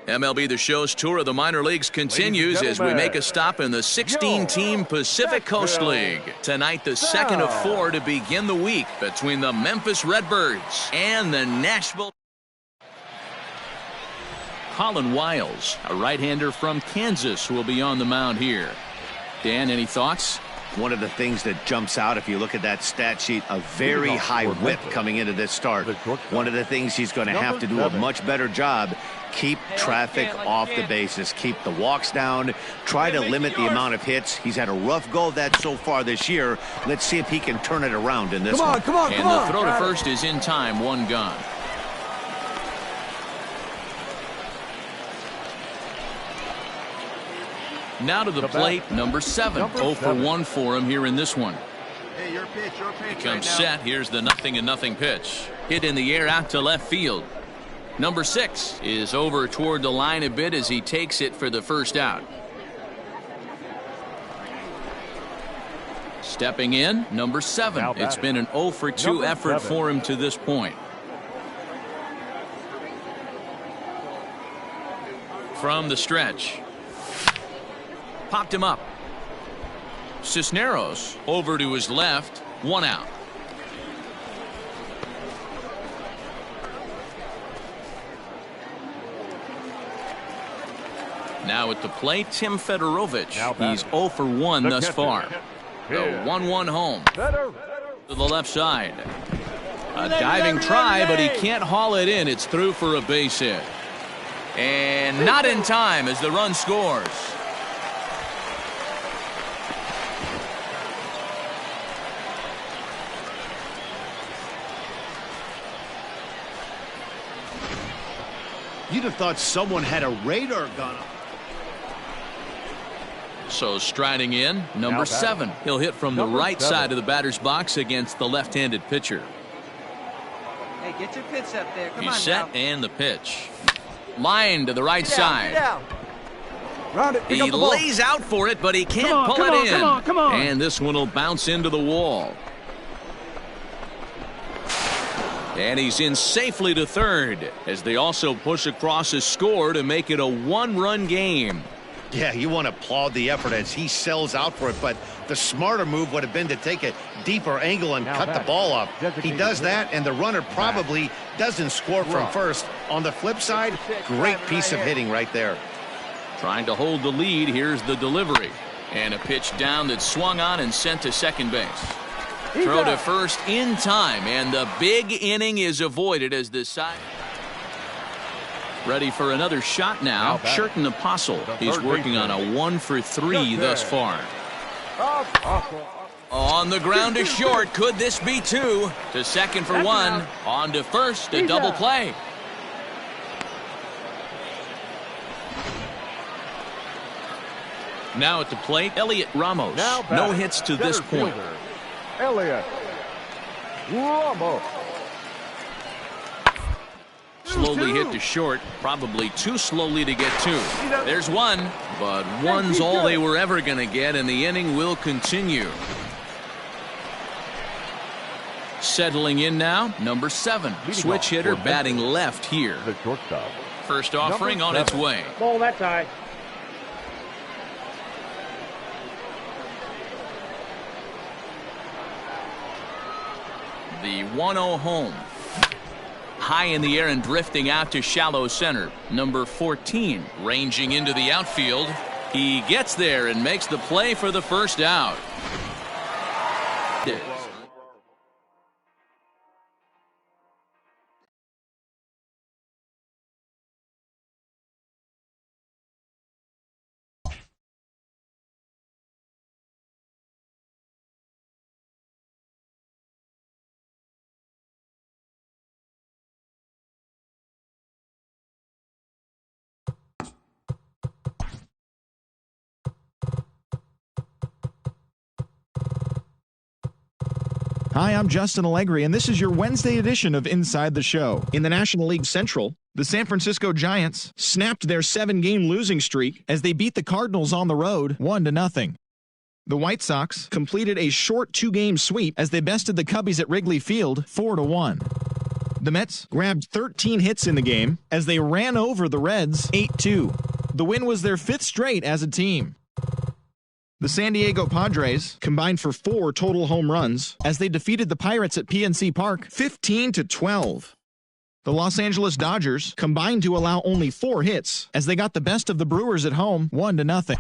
MLB The Show's tour of the minor leagues continues as we make a stop in the 16-team Pacific Coast League. Tonight, the second of 4 to begin the week between the Memphis Redbirds and the Nashville. Colin Wiles, a right-hander from Kansas, who will be on the mound here. Dan, any thoughts? One of the things that jumps out, if you look at that stat sheet, a very high whip coming into this start. One of the things he's going to have to do a much better job, keep traffic off the bases, keep the walks down, try to limit the amount of hits. He's had a rough go of that so far this year. Let's see if he can turn it around in this one. Come on. And the throw to first is in time, 1 gone. Now to the plate, number 7. 0 for 1 for him here in this one. Hey, your pitch. He comes set. Here's the 0-0 pitch. Hit in the air out to left field. Number 6 is over toward the line a bit as he takes it for the first out. Stepping in, number 7. It's been an 0 for 2 effort for him to this point. From the stretch. Popped him up. Cisneros over to his left. 1 out. Now at the plate, Tim Fedorovich. He's 0 for 1 thus far. The 1-1 home. To the left side. A diving try, but he can't haul it in. It's through for a base hit. And not in time as the run scores. You'd have thought someone had a radar gun. So striding in, number 7. He'll hit from the right side of the batter's box against the left-handed pitcher. Hey, get your pitch up there. Come on. He's set now. and the pitch. Line to the right side. He lays out for it, but he can't pull it in. Come on. And this one will bounce into the wall. And he's in safely to third as they also push across his score to make it a 1-run game. Yeah, you want to applaud the effort as he sells out for it, but the smarter move would have been to take a deeper angle and cut the ball up. He does that, and the runner probably doesn't score from first. On the flip side, great piece of hitting right there. Trying to hold the lead. Here's the delivery. And a pitch down that's swung on and sent to second base. Throw to first in time, and the big inning is avoided as the side. Ready for another shot now. Sherton Apostle. He's working on a 1 for 3 thus far. On the ground to short. Could this be 2? To second for 1. On to first. A double play. Now at the plate, Elliot Ramos. No hits to this point. Elliot Ramos. Slowly hit to short, probably too slowly to get 2. There's 1, but 1's all they were ever going to get, and the inning will continue. Settling in now, number 7. Switch hitter batting left here. First offering on its way. Ball that side. The 1-0 home. High in the air and drifting out to shallow center. Number 14 ranging into the outfield. He gets there and makes the play for the first out. Hi, I'm Justin Allegri, and this is your Wednesday edition of Inside the Show. In the National League Central, the San Francisco Giants snapped their 7-game losing streak as they beat the Cardinals on the road 1-0. The White Sox completed a short 2-game sweep as they bested the Cubbies at Wrigley Field 4-1. The Mets grabbed 13 hits in the game as they ran over the Reds 8-2. The win was their 5th straight as a team. The San Diego Padres combined for 4 total home runs as they defeated the Pirates at PNC Park 15-12. The Los Angeles Dodgers combined to allow only 4 hits as they got the best of the Brewers at home 1-0.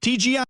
TGI.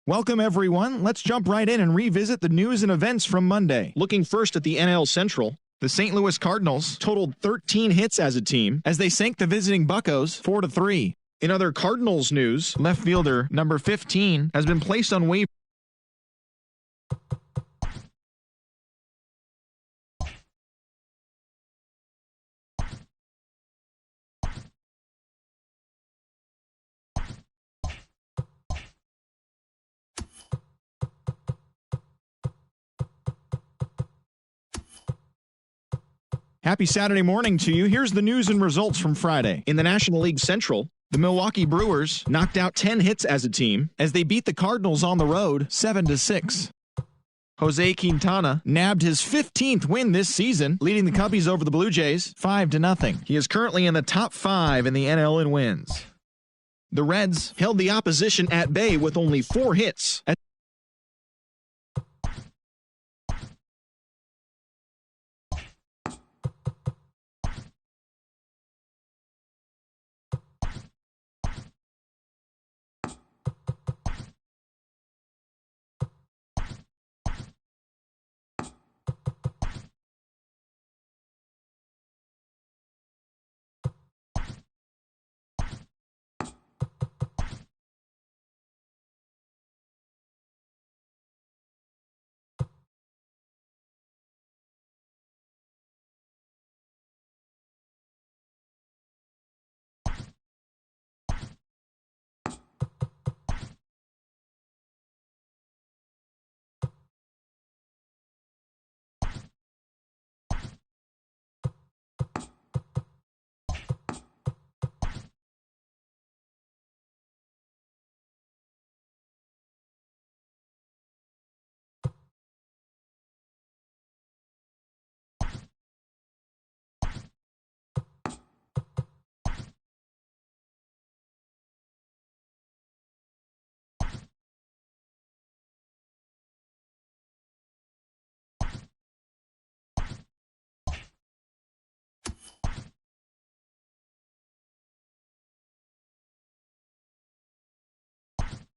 Welcome, everyone. Let's jump right in and revisit the news and events from Monday. Looking first at the NL Central, the St. Louis Cardinals totaled 13 hits as a team as they sank the visiting Buccos 4-3. In other Cardinals news, left fielder number 15 has been placed on waivers. Happy Saturday morning to you. Here's the news and results from Friday. In the National League Central, the Milwaukee Brewers knocked out 10 hits as a team as they beat the Cardinals on the road 7-6. Jose Quintana nabbed his 15th win this season, leading the Cubbies over the Blue Jays 5-0. He is currently in the top 5 in the NL in wins. The Reds held the opposition at bay with only 4 hits.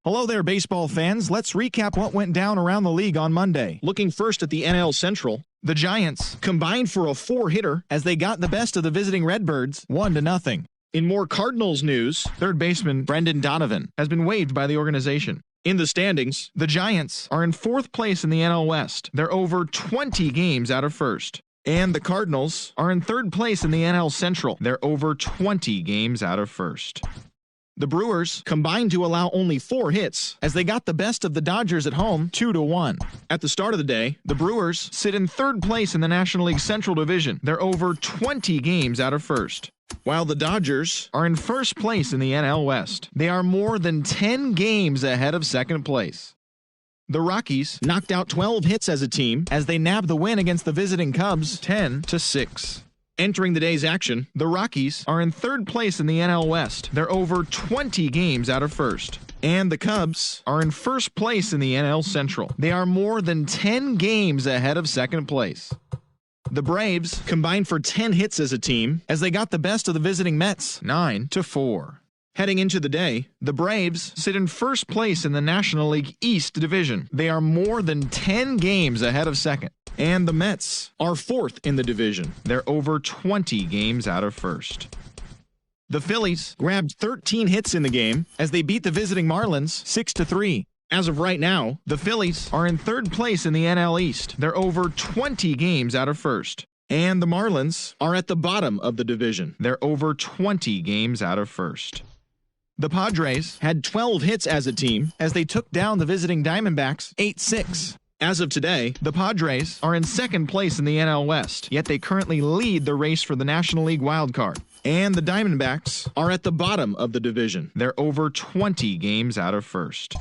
Hello there, baseball fans. Let's recap what went down around the league on Monday. Looking first at the NL Central, the Giants combined for a 4-hitter as they got the best of the visiting Redbirds 1-0. In more Cardinals news, third baseman Brendan Donovan has been waived by the organization. In the standings, the Giants are in 4th place in the NL West. They're over 20 games out of first. And the Cardinals are in 3rd place in the NL Central. They're over 20 games out of first. The Brewers combined to allow only 4 hits as they got the best of the Dodgers at home 2-1. At the start of the day, the Brewers sit in 3rd place in the National League Central Division. They're over 20 games out of first. While the Dodgers are in 1st place in the NL West, they are more than 10 games ahead of 2nd place. The Rockies knocked out 12 hits as a team as they nabbed the win against the visiting Cubs 10-6. Entering the day's action, the Rockies are in 3rd place in the NL West. They're over 20 games out of first. And the Cubs are in 1st place in the NL Central. They are more than 10 games ahead of 2nd place. The Braves combined for 10 hits as a team as they got the best of the visiting Mets 9-4. Heading into the day, the Braves sit in 1st place in the National League East Division. They are more than 10 games ahead of 2nd. And the Mets are 4th in the division. They're over 20 games out of first. The Phillies grabbed 13 hits in the game as they beat the visiting Marlins 6-3. As of right now, the Phillies are in 3rd place in the NL East. They're over 20 games out of first. And the Marlins are at the bottom of the division. They're over 20 games out of first. The Padres had 12 hits as a team as they took down the visiting Diamondbacks 8-6. As of today, the Padres are in 2nd place in the NL West, yet they currently lead the race for the National League wildcard. And the Diamondbacks are at the bottom of the division. They're over 20 games out of first.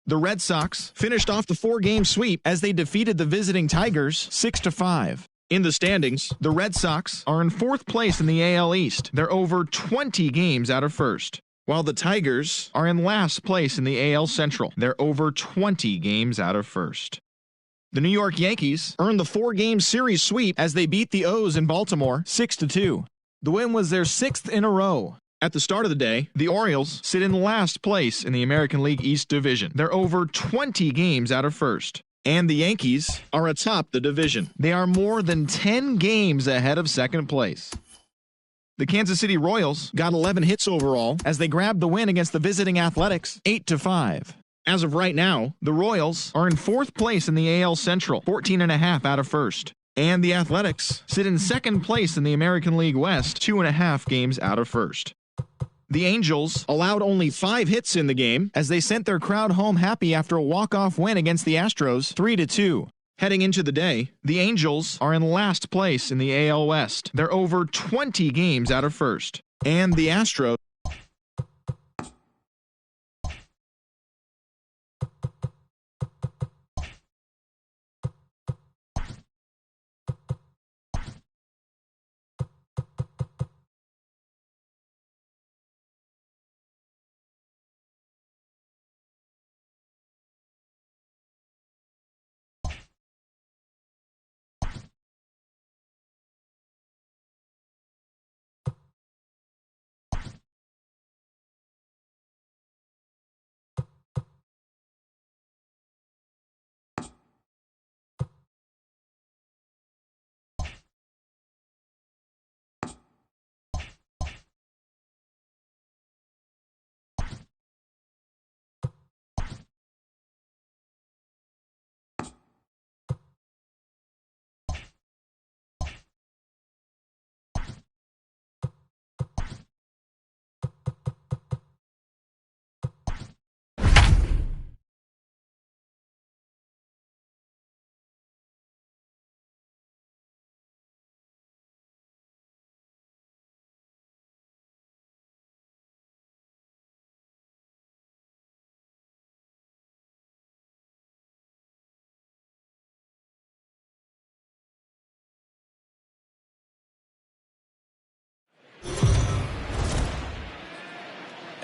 The Red Sox finished off the 4-game sweep as they defeated the visiting Tigers 6-5. In the standings, the Red Sox are in 4th place in the AL East. They're over 20 games out of first. While the Tigers are in last place in the AL Central. They're over 20 games out of first. The New York Yankees earned the 4-game series sweep as they beat the O's in Baltimore 6-2. The win was their 6th in a row. At the start of the day, the Orioles sit in last place in the American League East Division. They're over 20 games out of first. And the Yankees are atop the division. They are more than 10 games ahead of 2nd place. The Kansas City Royals got 11 hits overall as they grabbed the win against the visiting Athletics 8-5. As of right now, the Royals are in 4th place in the AL Central, 14.5 out of first. And the Athletics sit in 2nd place in the American League West, 2.5 games out of first. The Angels allowed only 5 hits in the game as they sent their crowd home happy after a walk-off win against the Astros 3-2. Heading into the day, the Angels are in last place in the AL West. They're over 20 games out of first. And the Astros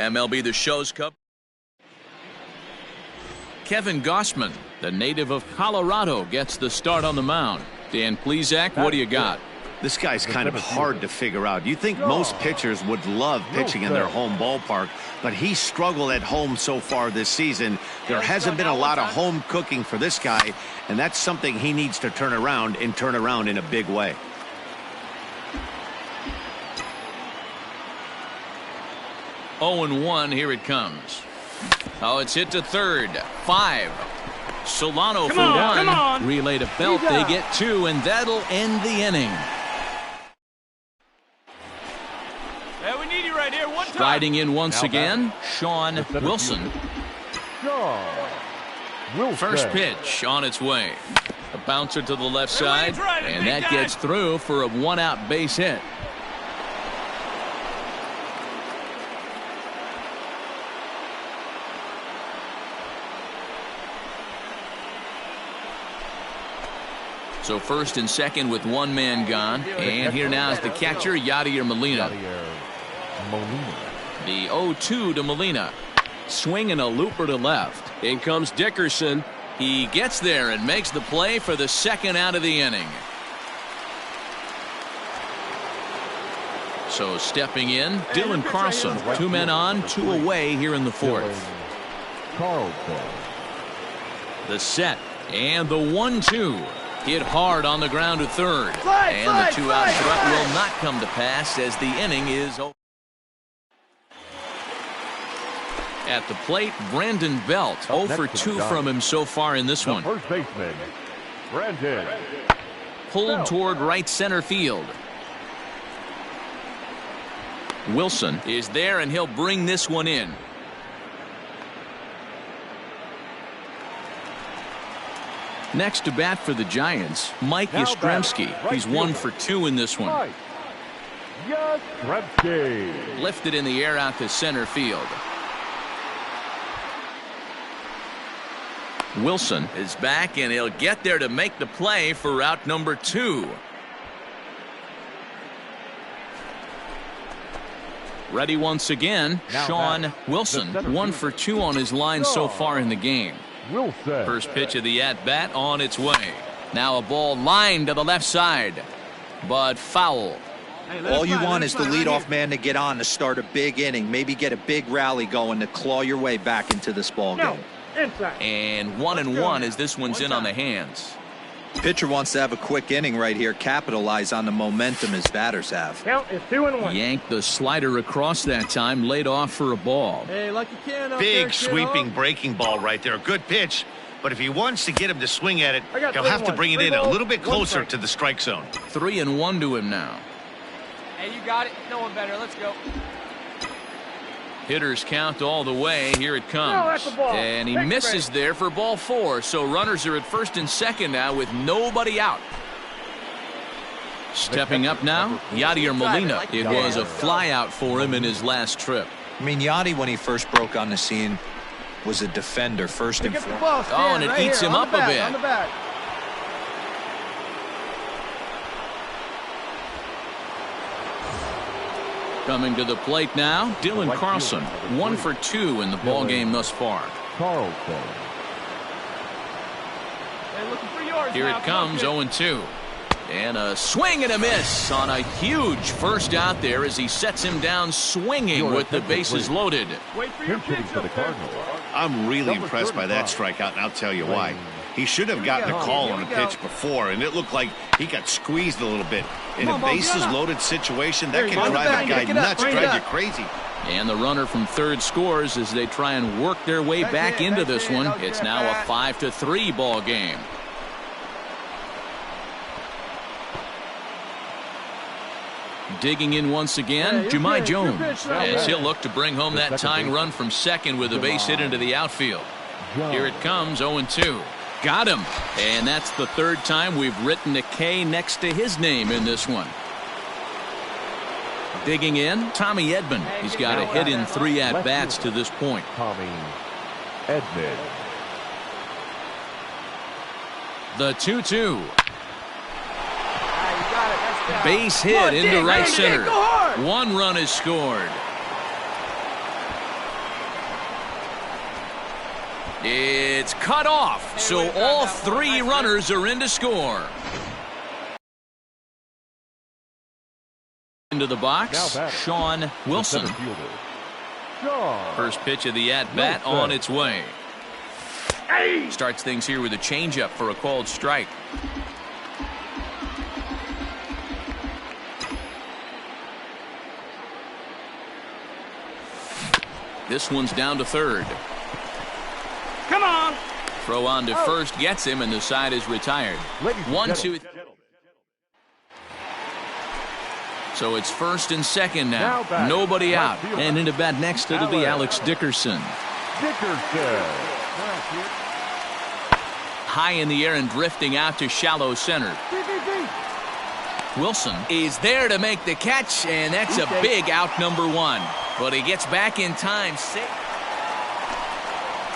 MLB The Show's Cup. Kevin Gossman, the native of Colorado, gets the start on the mound. Dan Plesac, what do you got? This guy's kind of hard to figure out. You think most pitchers would love pitching in their home ballpark, but he struggled at home so far this season. There hasn't been a lot of home cooking for this guy, and that's something he needs to turn around in a big way. Oh, and 1, here it comes. Oh, it's hit to third. 5. Solano for 1. Relay to Belt. They get 2, and that'll end the inning. We need you right here. One time. Striding in once again, Sean Wilson. First pitch on its way. A bouncer to the left side, and that gets through for a 1-out base hit. So first and second with 1 man gone. And here now is the catcher, Yadier Molina. The 0-2 to Molina. Swinging a looper to left. In comes Dickerson. He gets there and makes the play for the 2nd out of the inning. So stepping in, Dylan Carlson. 2 men on, 2 away here in the 4th. The set and the 1-2. Hit hard on the ground to third. And the 2-out threat will not come to pass as the inning is over. At the plate, Brandon Belt. 0 for 2 from him so far in this one. First baseman, Brandon. Pulled toward right center field. Wilson is there, and he'll bring this one in. Next to bat for the Giants, Mike Yastrzemski. He's 1 for 2 in this one. Lifted in the air out to center field. Wilson is back, and he'll get there to make the play for route number 2. Ready once again, Sean Wilson. 1 for 2 on his line so far in the game. First pitch of the at-bat on its way. Now a ball lined to the left side, but foul. All you want is the leadoff man to get on to start a big inning, maybe get a big rally going to claw your way back into this ball game. And 1-1 as this one's in on the hands. Pitcher wants to have a quick inning right here, capitalize on the momentum his batters have. Count is 2-1. Yanked the slider across that time, laid off for a ball. Hey, lucky can Big sweeping breaking ball right there. Good pitch. But if he wants to get him to swing at it, he'll have to bring it in a little bit closer to the strike zone. 3-1 to him now. Hey, you got it. No one better. Let's go. Hitters count all the way. Here it comes. And he misses there for ball 4. So runners are at first and second now with nobody out. Stepping up now, Yadier Molina. It was a fly out for him in his last trip. I mean, Yadi, when he first broke on the scene, was a defender first and foremost. Oh, and it eats him up a bit. On the back. Coming to the plate now, Dylan Carlson. 1 for 2 in the ball game thus far. Here it comes, 0-2. And a swing and a miss on a huge first out there as he sets him down swinging with the bases loaded. I'm really impressed by that strikeout, and I'll tell you why. He should have gotten a call on the pitch before, and it looked like he got squeezed a little bit. In a bases-loaded situation, that can drive a guy nuts, drive you crazy. And the runner from third scores as they try and work their way back into this one. It's now a 5-3 ball game. Digging in once again, Jahmai Jones, as he'll look to bring home that tying run from second with a base hit into the outfield. Here it comes, 0-2. Got him. And that's the 3rd time we've written a K next to his name in this one. Digging in, Tommy Edman. He's got a hit in 3 at-bats to this point. Tommy Edman. The 2-2. Base hit into right center. 1 run is scored. It's cut off, so all 3 runners are in to score. into the box, Sean Wilson. First pitch of the at-bat on its way. Starts things here with a changeup for a called strike. This one's down to third. Come on. Throw on to first gets him, and the side is retired. 1-2. So it's first and second now. Nobody out. And into bat next, it'll be Alex Dickerson. High in the air and drifting out to shallow center. Wilson is there to make the catch, and that's a big out, number one. But he gets back in time.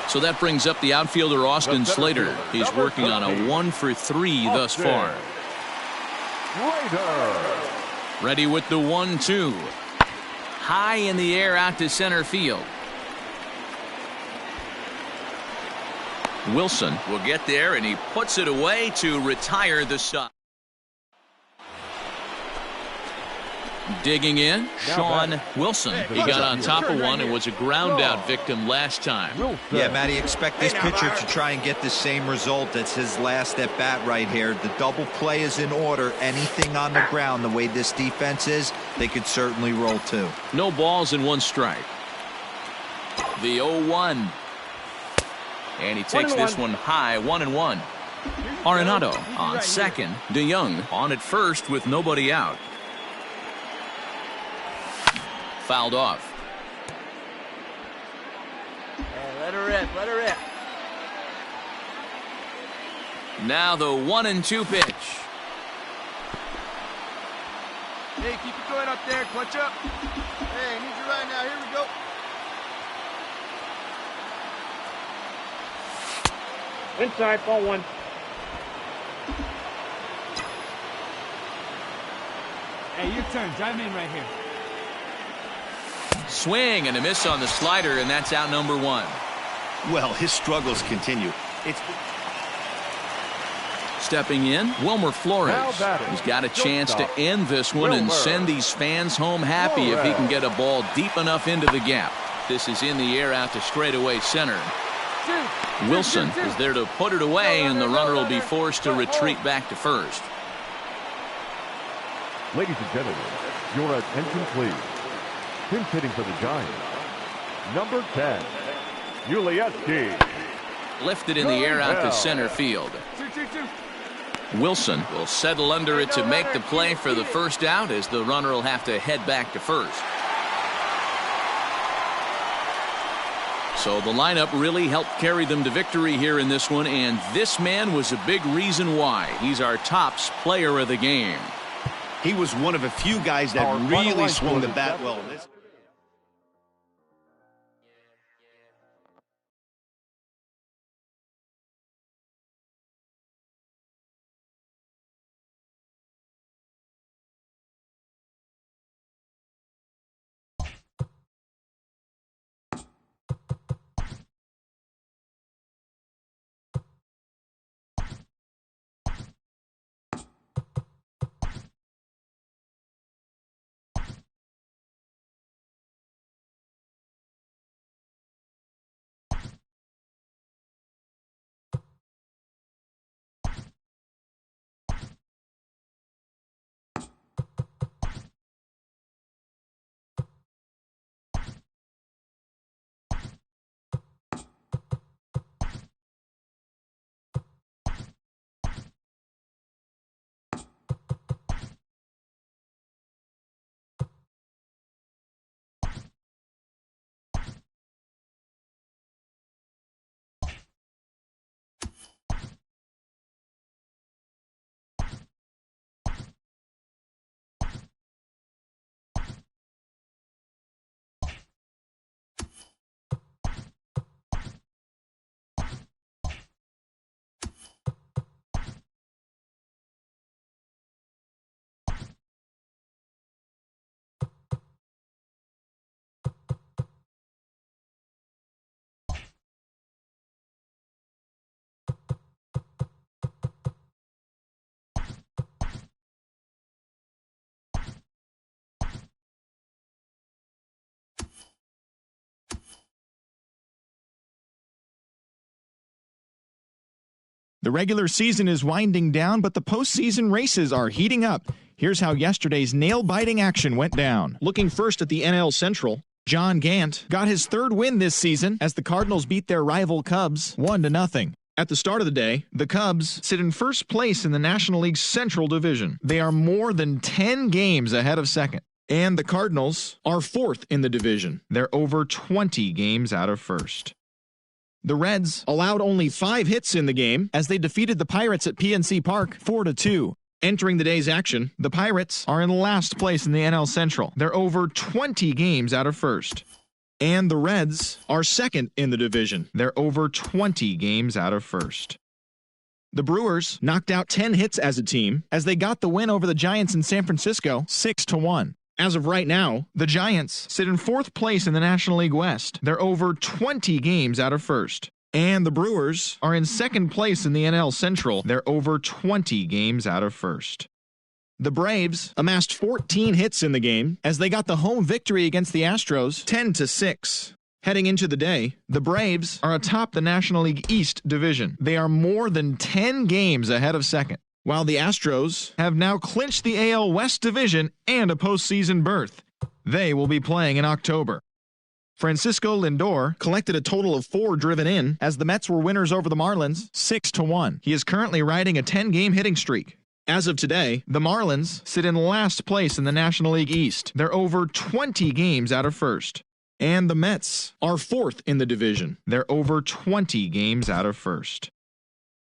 So that brings up the outfielder Austin Slater. He's working on a 1-for-3 thus far. Ready with the 1-2. High in the air out to center field. Wilson will get there, and he puts it away to retire the side. Digging in, Sean Wilson. He got on top of one and was a ground out victim last time. Yeah, Matty, expect this pitcher to try and get the same result. That's his last at bat right here. The double play is in order. Anything on the ground, the way this defense is, they could certainly roll too. No balls and one strike. The 0-1. And he takes this one high, 1-1. Arenado on second. DeYoung on at first with nobody out. Fouled off. Hey, let her rip. Let her rip. Now the 1-2 pitch. Hey, keep it going up there. Clutch up. Hey, I need you right now. Here we go. Inside, ball one. Hey, your turn. Drive me in right here. Swing and a miss on the slider, and that's out number one. Well, his struggles continue. Stepping in, Wilmer Flores. He's got a chance to end this one and send these fans home happy if he can get a ball deep enough into the gap. This is in the air out to straightaway center. Wilson is there to put it away, and the runner will be forced to retreat back to first. Ladies and gentlemen, your attention please. Pinch hitting for the Giants, number 10, Ulieski. Lifted in the air out to center field. Wilson will settle under it to make the play for the first out, as the runner will have to head back to first. So the lineup really helped carry them to victory here in this one, and this man was a big reason why. He's our tops player of the game. He was one of a few guys that really swung the bat well. The regular season is winding down, but the postseason races are heating up. Here's how yesterday's nail-biting action went down. Looking first at the NL Central, John Gant got his third win this season as the Cardinals beat their rival Cubs 1-0. At the start of the day, the Cubs sit in first place in the National League's Central Division. They are more than 10 games ahead of second. And the Cardinals are fourth in the division. They're over 20 games out of first. The Reds allowed only 5 hits in the game as they defeated the Pirates at PNC Park 4-2. Entering the day's action, the Pirates are in last place in the NL Central. They're over 20 games out of first. And the Reds are second in the division. They're over 20 games out of first. The Brewers knocked out 10 hits as a team as they got the win over the Giants in San Francisco 6-1. As of right now, the Giants sit in fourth place in the National League West. They're over 20 games out of first. And the Brewers are in second place in the NL Central. They're over 20 games out of first. The Braves amassed 14 hits in the game as they got the home victory against the Astros 10-6. Heading into the day, the Braves are atop the National League East division. They are more than 10 games ahead of second, while the Astros have now clinched the AL West division and a postseason berth. They will be playing in October. Francisco Lindor collected a total of 4 driven in as the Mets were winners over the Marlins 6-1. He is currently riding a 10-game hitting streak. As of today, the Marlins sit in last place in the National League East. They're over 20 games out of first. And the Mets are fourth in the division. They're over 20 games out of first.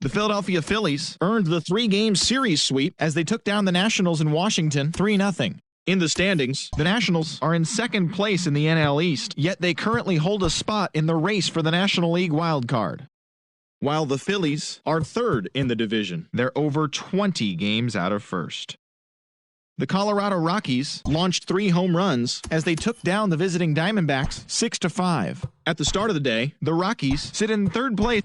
The Philadelphia Phillies earned the 3-game series sweep as they took down the Nationals in Washington 3-0. In the standings, the Nationals are in second place in the NL East, yet they currently hold a spot in the race for the National League wild card. While the Phillies are third in the division, they're over 20 games out of first. The Colorado Rockies launched 3 home runs as they took down the visiting Diamondbacks 6-5. At the start of the day, the Rockies sit in third place.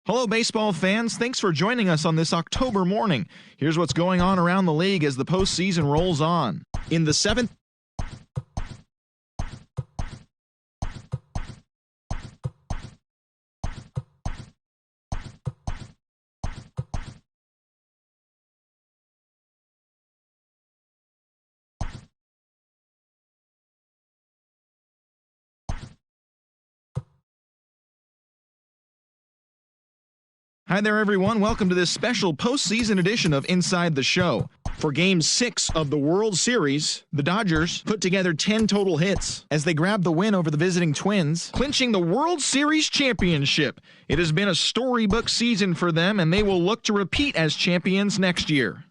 Hello, baseball fans. Thanks for joining us on this October morning. Here's what's going on around the league as the postseason rolls on. In the 7th Hi there, everyone. Welcome to this special postseason edition of Inside the Show. For Game 6 of the World Series, the Dodgers put together 10 total hits as they grabbed the win over the visiting Twins, clinching the World Series championship. It has been a storybook season for them, and they will look to repeat as champions next year.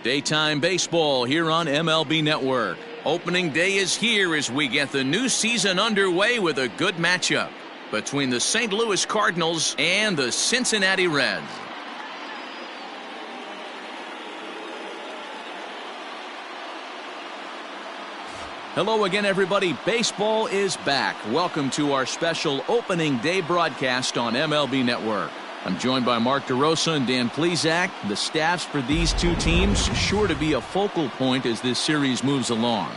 Daytime baseball here on MLB Network. Opening day is here as we get the new season underway with a good matchup between the St. Louis Cardinals and the Cincinnati Reds. Hello again, everybody. Baseball is back. Welcome to our special opening day broadcast on MLB Network. I'm joined by Mark DeRosa and Dan Plesac. The staffs for these two teams sure to be a focal point as this series moves along.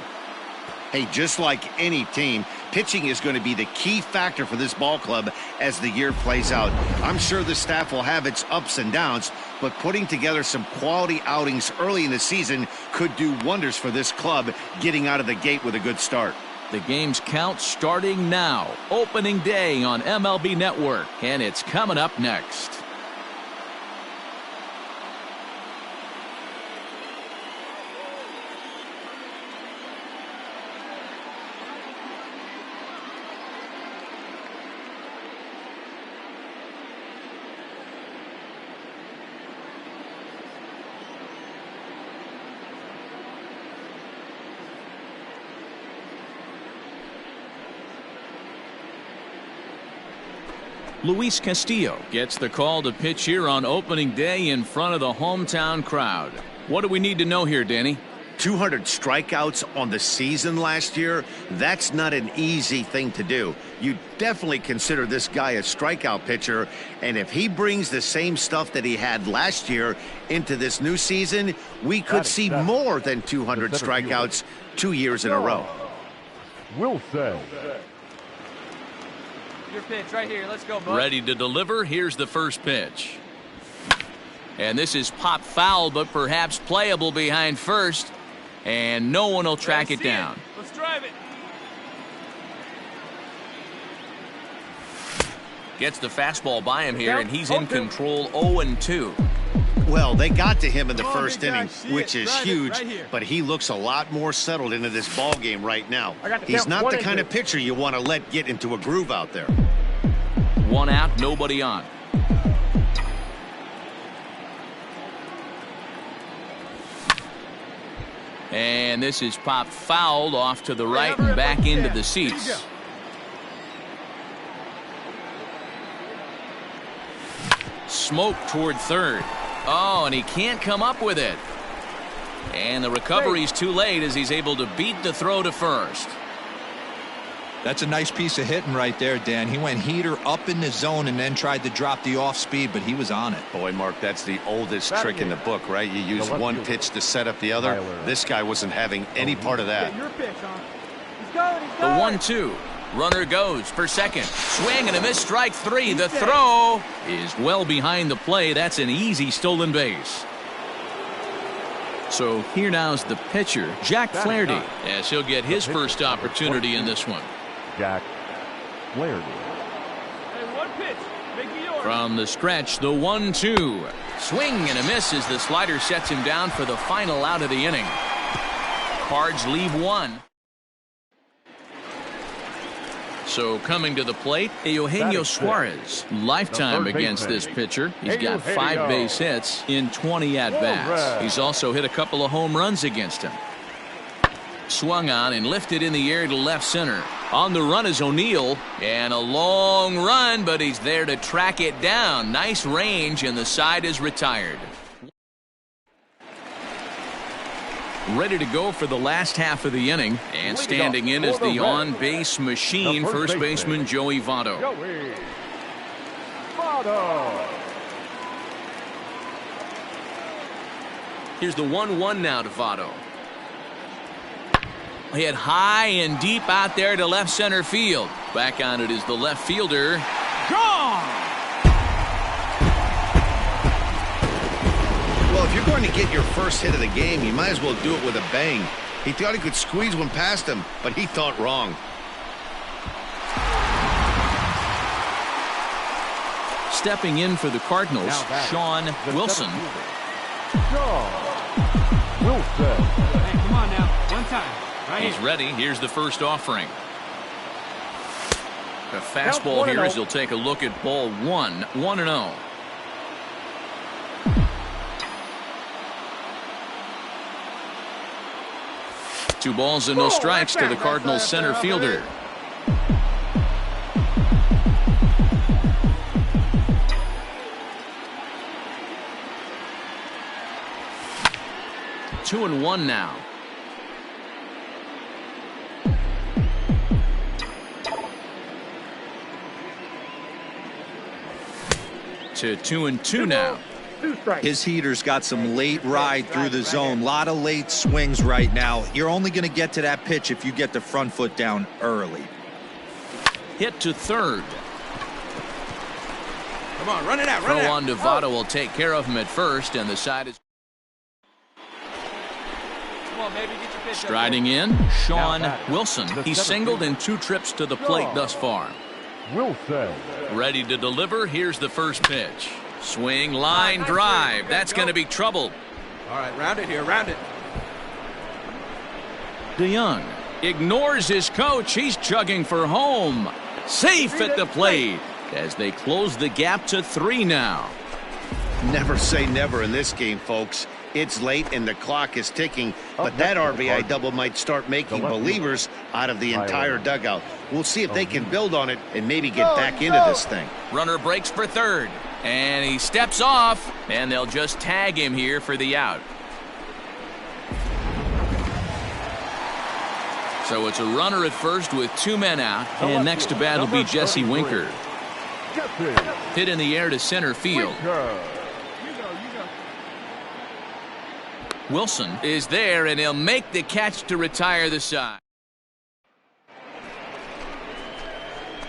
Hey, just like any team, pitching is going to be the key factor for this ball club as the year plays out. I'm sure the staff will have its ups and downs, but putting together some quality outings early in the season could do wonders for this club getting out of the gate with a good start. The game's count starting now. Opening day on MLB Network, and it's coming up next. Luis Castillo gets the call to pitch here on opening day in front of the hometown crowd. What do we need to know here, Danny? 200 strikeouts on the season last year. That's not an easy thing to do. You definitely consider this guy a strikeout pitcher, and if he brings the same stuff that he had last year into this new season, we could see more than 200 strikeouts 2 years in a row. Wilson. Your pitch right here. Let's go, bud. Ready to deliver. Here's the first pitch. And this is pop foul, but perhaps playable behind first. And no one will track it down. Let's drive it. Gets the fastball by him here, and he's in control 0-2. Well, they got to him in the first inning, which is huge, but he looks a lot more settled into this ball game right now. He's not the kind of pitcher you want to let get into a groove out there. One out, nobody on. And this is popped fouled off to the right and back into the seats. Smoke toward third. Oh, and he can't come up with it. And the recovery's too late as he's able to beat the throw to first. That's a nice piece of hitting right there, Dan. He went heater up in the zone and then tried to drop the off speed, but he was on it. Boy, Mark, that's the oldest trick in the book, right? You use one pitch to set up the other. This guy wasn't having any part of that. Your pitch, huh? He's going. The 1-2. Runner goes for second. Swing and a miss, strike three. The throw is well behind the play. That's an easy stolen base. So here now's the pitcher, Jack Flaherty, as he'll get his first opportunity in this one. Jack Flaherty. Hey, one pitch. Make it yours. From the stretch, the 1-2. Swing and a miss as the slider sets him down for the final out of the inning. Cards leave one. So coming to the plate, Eugenio Suarez. Lifetime against this pitcher. He's got 5 base hits in 20 at-bats. He's also hit a couple of home runs against him. Swung on and lifted in the air to left center. On the run is O'Neill, and a long run, but he's there to track it down. Nice range, and the side is retired. Ready to go for the last half of the inning, and standing in is the on-base machine, first baseman Joey Votto. Here's the 1-1 now to Votto. Hit high and deep out there to left center field. Back on it is the left fielder. Gone! Well, if you're going to get your first hit of the game, you might as well do it with a bang. He thought he could squeeze one past him, but he thought wrong. Stepping in for the Cardinals, Sean Wilson. Hey, come on now. One time. Right He's here. ready. Here's the first offering. A fastball here as he'll take a look at ball 1, 1-0. 2 balls and no strikes to the Cardinals center fielder. Two and one now. To 2-2 now. His heater's got some late ride through the zone. A lot of late swings right now. You're only going to get to that pitch if you get the front foot down early. Hit to third. Come on, run it out, run it Throw out. on to Votto will take care of him at first, and the side is Come on, baby, get your pitch up striding in. Sean Wilson. He's singled in 2 trips to the plate thus far. Wilson. Ready to deliver. Here's the first pitch. Swing, line, drive. That's going to be trouble. All right, round it here, round it. DeYoung ignores his coach. He's chugging for home. Safe at the plate as they close the gap to 3 now. Never say never in this game, folks. It's late and the clock is ticking, but that RBI double might start making believers out of the entire dugout. We'll see if they can build on it and maybe get back into this thing. Runner breaks for third, and he steps off, and they'll just tag him here for the out. So it's a runner at first with 2 men out, and next to bat will be Jesse Winker. Hit in the air to center field. Wilson is there, and he'll make the catch to retire the side.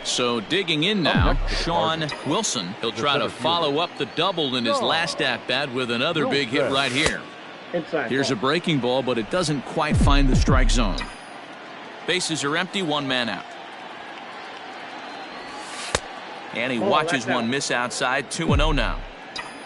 So digging in now, Sean Wilson. He'll try to follow up the double in his last at-bat with another big hit right here. Here's a breaking ball, but it doesn't quite find the strike zone. Bases are empty, 1 man out. And he watches one miss outside, 2-0 now.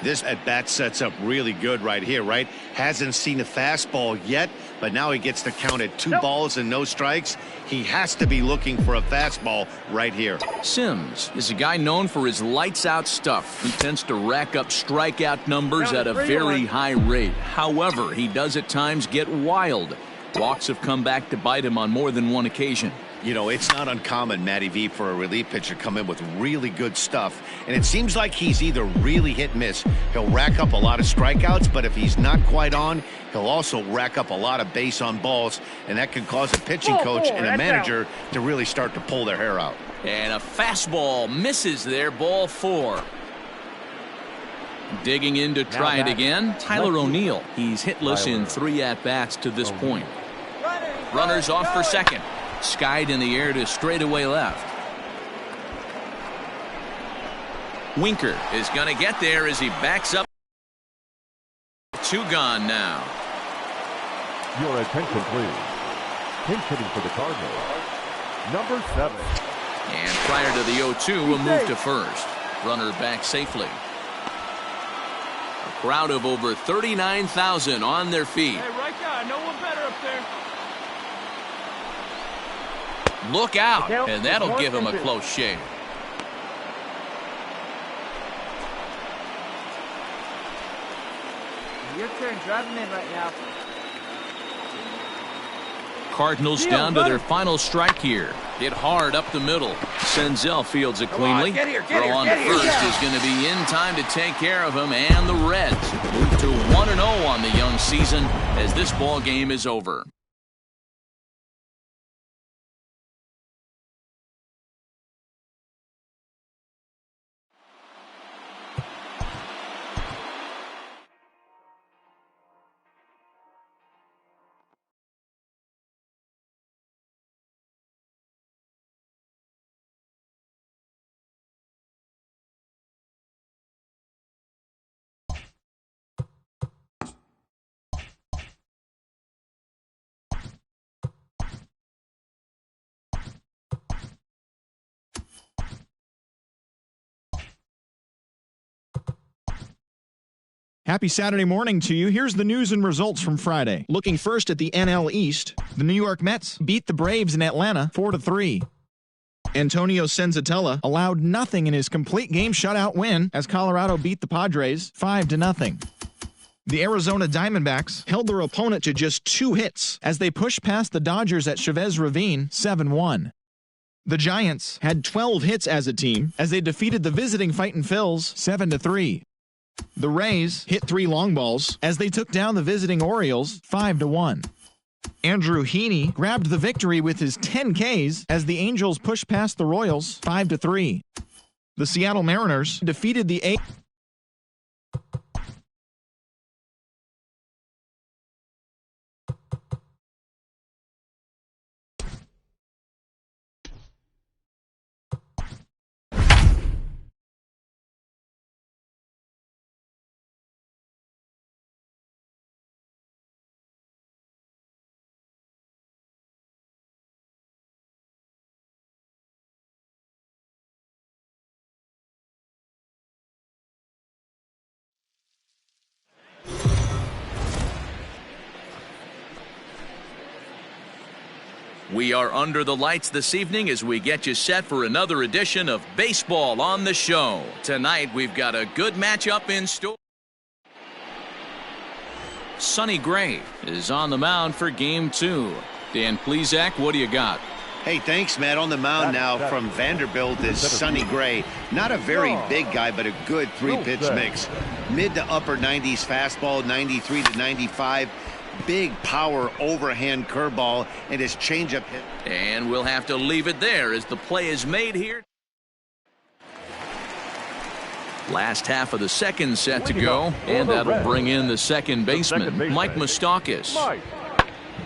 This at-bat sets up really good right here, right? Hasn't seen a fastball yet, but now he gets to count at 2 balls and no strikes. He has to be looking for a fastball right here. Sims is a guy known for his lights-out stuff. He tends to rack up strikeout numbers at a very high rate. However, he does at times get wild. Walks have come back to bite him on more than one occasion. You know, it's not uncommon, Matty V, for a relief pitcher to come in with really good stuff. And it seems like he's either really hit and miss. He'll rack up a lot of strikeouts, but if he's not quite on, he'll also rack up a lot of base on balls. And that can cause a pitching coach and a manager to really start to pull their hair out. And a fastball misses there, ball 4. Digging in to try it again, Tyler O'Neill. He's hitless in 3 at-bats to this point. Runners off for second. Skied in the air to straightaway left. Winker is going to get there as he backs up. 2 gone now. Your attention, please. Pinch hitting for the Cardinals, number 7. And prior to the 0-2, we'll move to first. Runner back safely. A crowd of over 39,000 on their feet. Hey, right guy, no one better up there. Look out, and that'll give him a close shave. Your turn, drive him in right now. Cardinals down to their final strike here. Hit hard up the middle. Senzel fields it cleanly. Throw on to first is going to be in time to take care of him, and the Reds move to 1-0 on the young season as this ball game is over. Happy Saturday morning to you. Here's the news and results from Friday. Looking first at the NL East, the New York Mets beat the Braves in Atlanta 4-3. Antonio Senzatella allowed nothing in his complete game shutout win as Colorado beat the Padres 5-0. The Arizona Diamondbacks held their opponent to just 2 hits as they pushed past the Dodgers at Chavez Ravine 7-1. The Giants had 12 hits as a team as they defeated the visiting Fightin' Phils 7-3. The Rays hit 3 long balls as they took down the visiting Orioles 5-1. Andrew Heaney grabbed the victory with his 10 Ks as the Angels pushed past the Royals 5-3. The Seattle Mariners defeated the We are under the lights this evening as we get you set for another edition of Baseball on the Show. Tonight, we've got a good matchup in store. Sonny Gray is on the mound for Game 2. Dan Plesac, what do you got? Hey, thanks, Matt. On the mound now from Vanderbilt is Sonny Gray. Not a very big guy, but a good 3-pitch mix. Mid to upper 90s fastball, 93 to 95. Big power overhand curveball, and his changeup hit. And we'll have to leave it there as the play is made here. Last half of the second set to go, and that'll bring in the second baseman, Mike Moustakas.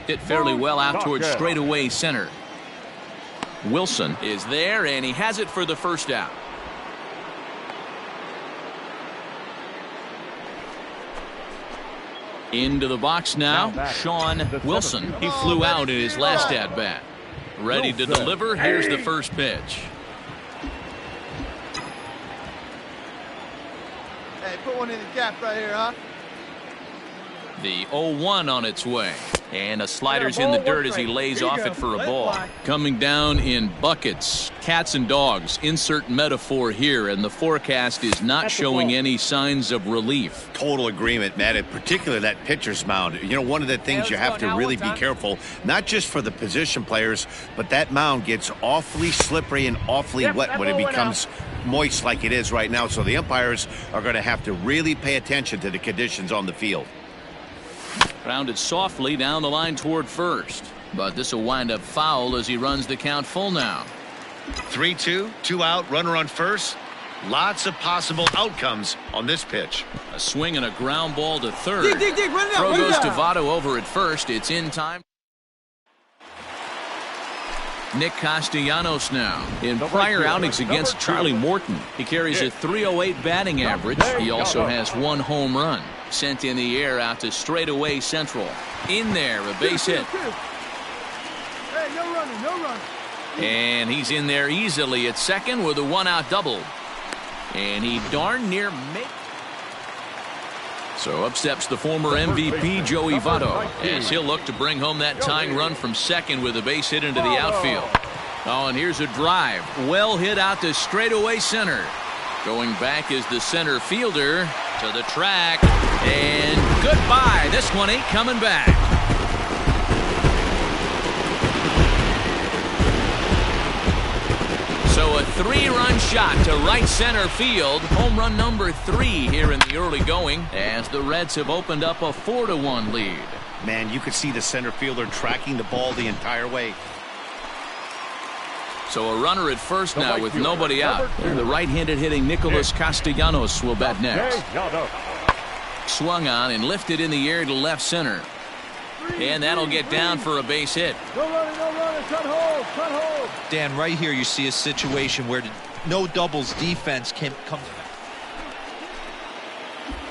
Hit fairly well out towards straightaway center. Wilson is there, and he has it for the first out. Into the box now, Sean Wilson. He flew out in his last at-bat. Ready to deliver. Here's the first pitch. Hey, put one in the gap right here, huh? The 0-1 on its way. And a slider's in the dirt as he lays off it for a ball. Coming down in buckets. Cats and dogs. Insert metaphor here, and the forecast is not showing any signs of relief. Total agreement, Matt. In particular, that pitcher's mound. You know, one of the things you have to really be careful, not just for the position players, but that mound gets awfully slippery and awfully wet when it becomes moist like it is right now. So the umpires are going to have to really pay attention to the conditions on the field. Grounded softly down the line toward first. But this will wind up foul as he runs the count full now. 3-2, 2 out, runner on first. Lots of possible outcomes on this pitch. A swing and a ground ball to third. Throw goes to Votto over at first. It's in time. Nick Castellanos now. In prior outings against Charlie Morton, he carries a .308 batting average. He also has 1 home run. Sent in the air out to straightaway central. In there, a base hit. Hey, no running, no running. And he's in there easily at second with a 1-out double. And he darn near made. So up steps the former MVP Joey Votto as he'll look to bring home that tying run from second with a base hit into the outfield. Oh, and here's a drive. Well hit out to straightaway center. Going back is the center fielder to the track. And goodbye. This one ain't coming back. So a 3-run shot to right center field. Home run number 3 here in the early going as the Reds have opened up a 4-1 lead. Man, you could see the center fielder tracking the ball the entire way. So a runner at first now with nobody out. And the right-handed hitting Nicholas Castellanos will bat next. Swung on and lifted in the air to left center. And that'll get down for a base hit. No running, cut hold. Dan, right here you see a situation where no doubles defense comes back.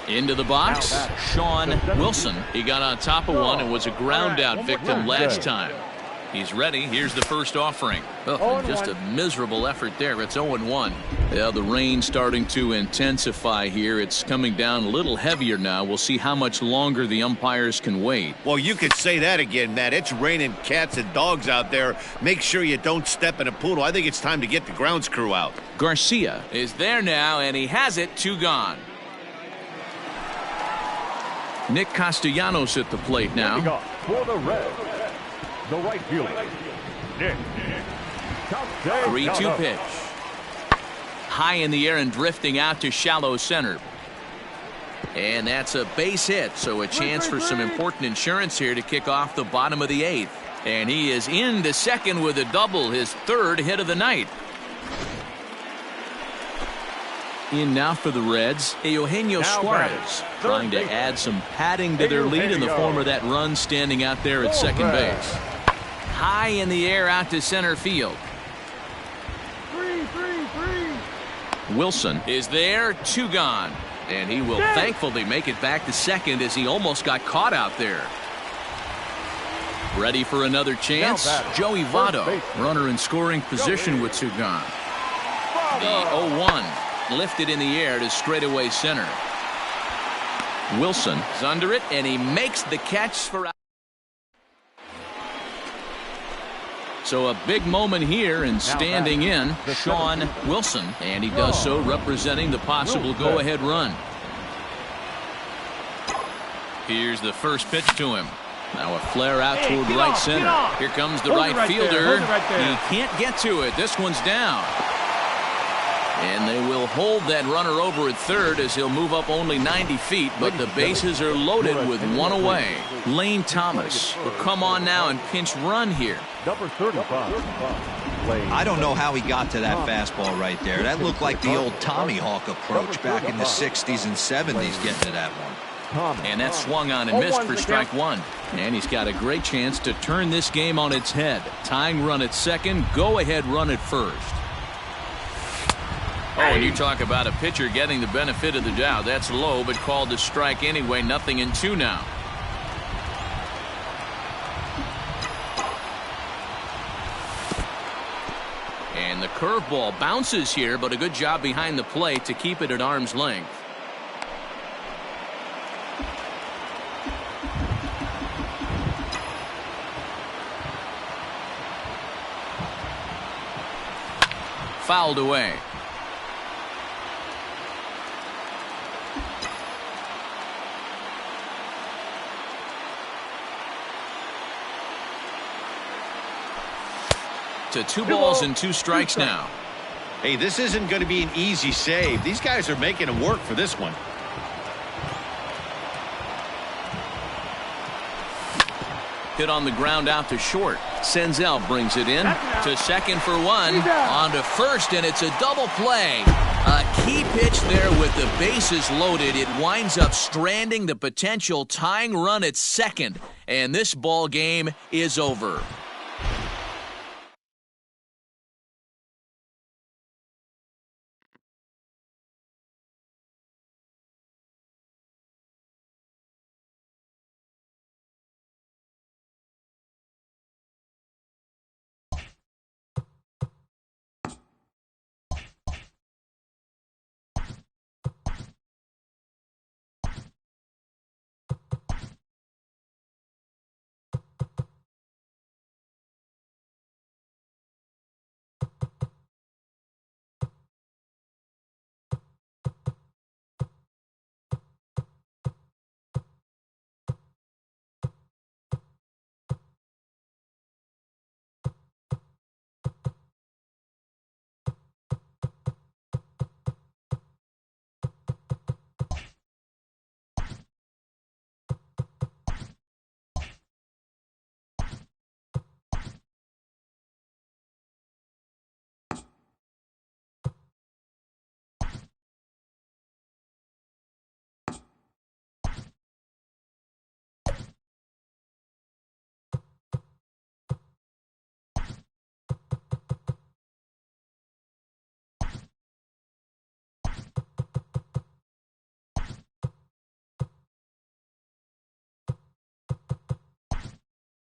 Into the box, Sean Wilson. He got on top of one and was a ground out victim last time. He's ready. Here's the first offering. Oh, just a miserable effort there. It's 0-1. Yeah, the rain starting to intensify here. It's coming down a little heavier now. We'll see how much longer the umpires can wait. Well, you could say that again, Matt. It's raining cats and dogs out there. Make sure you don't step in a poodle. I think it's time to get the grounds crew out. Garcia is there now, and he has it. 2 gone. Nick Castellanos at the plate now. For the Reds, the right fielder, Nick. 3-2 pitch. High in the air and drifting out to shallow center. And that's a base hit, so a chance for some important insurance here to kick off the bottom of the 8th. And he is into second with a double, his 3rd hit of the night. In now for the Reds, Eugenio Suarez, trying to add some padding to their lead in the form of that run standing out there at second base. High in the air out to center field. Wilson is there, 2 gone. And he will thankfully make it back to second as he almost got caught out there. Ready for another chance? Joey Votto, runner in scoring position with 2 gone. The 0-1 lifted in the air to straightaway center. Wilson is under it, and he makes the catch for out. So a big moment here, and standing in, Sean Wilson, and he does so representing the possible go-ahead run. Here's the first pitch to him. Now a flare out toward right center. Here comes the right fielder. He can't get to it. This one's down. And they will hold that runner over at third as he'll move up only 90 feet, but the bases are loaded with 1 away. Lane Thomas will come on now and pinch run here. Number 35. I don't know how he got to that fastball right there. That looked like the old Tommy Hawk approach back in the 60s and 70s getting to that one. And that swung on and missed for strike 1. And he's got a great chance to turn this game on its head. Tying run at second, go-ahead run at first. Oh, and you talk about a pitcher getting the benefit of the doubt. That's low, but called a strike anyway. 0-2 now. And the curveball bounces here, but a good job behind the plate to keep it at arm's length. Fouled away. To 2 balls and 2 strikes now. Hey, this isn't going to be an easy save. These guys are making him work for this one. Hit on the ground out to short. Senzel brings it in to second for 1. On to first, and it's a double play. A key pitch there with the bases loaded. It winds up stranding the potential tying run at second, and this ball game is over.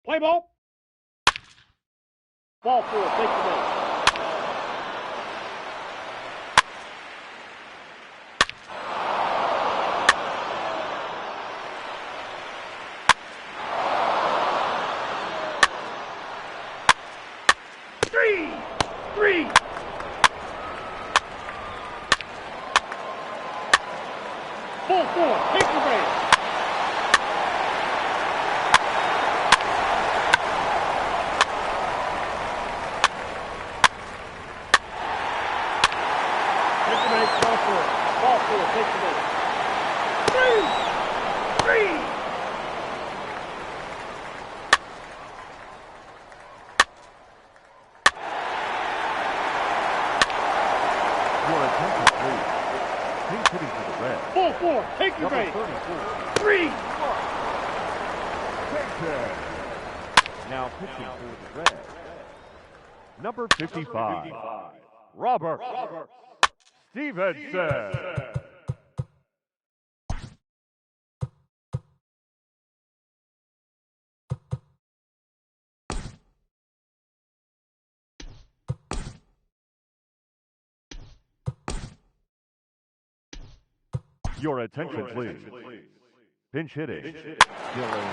Play ball. Ball 4, take the base. Three. Ball 4, take the base. 4, take your base. 3. Now pitching for the Reds, number 55, Robert Stevenson. Your attention, please. Pinch hitting, Dylan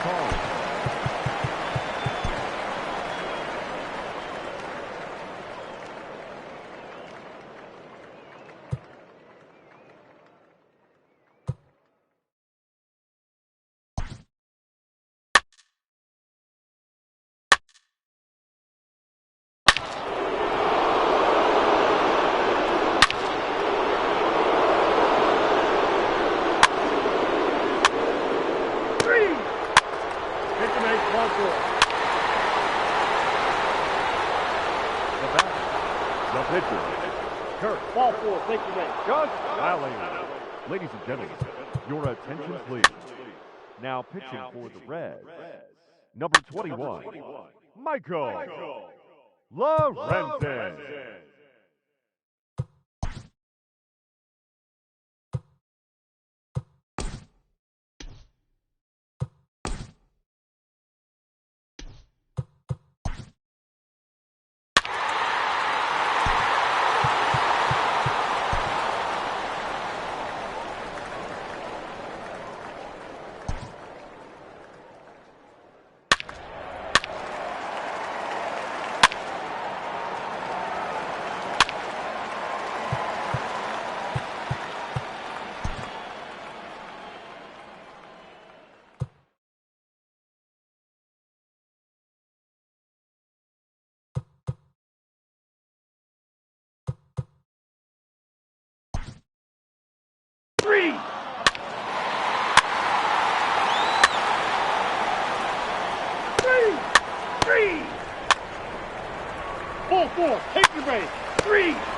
Carl. Ball 4, take your base. Just rally. Ladies and gentlemen, your attention, please. Now pitching for the Reds, number 21, Michael Lorenzen. Ball 4, take your base. 3.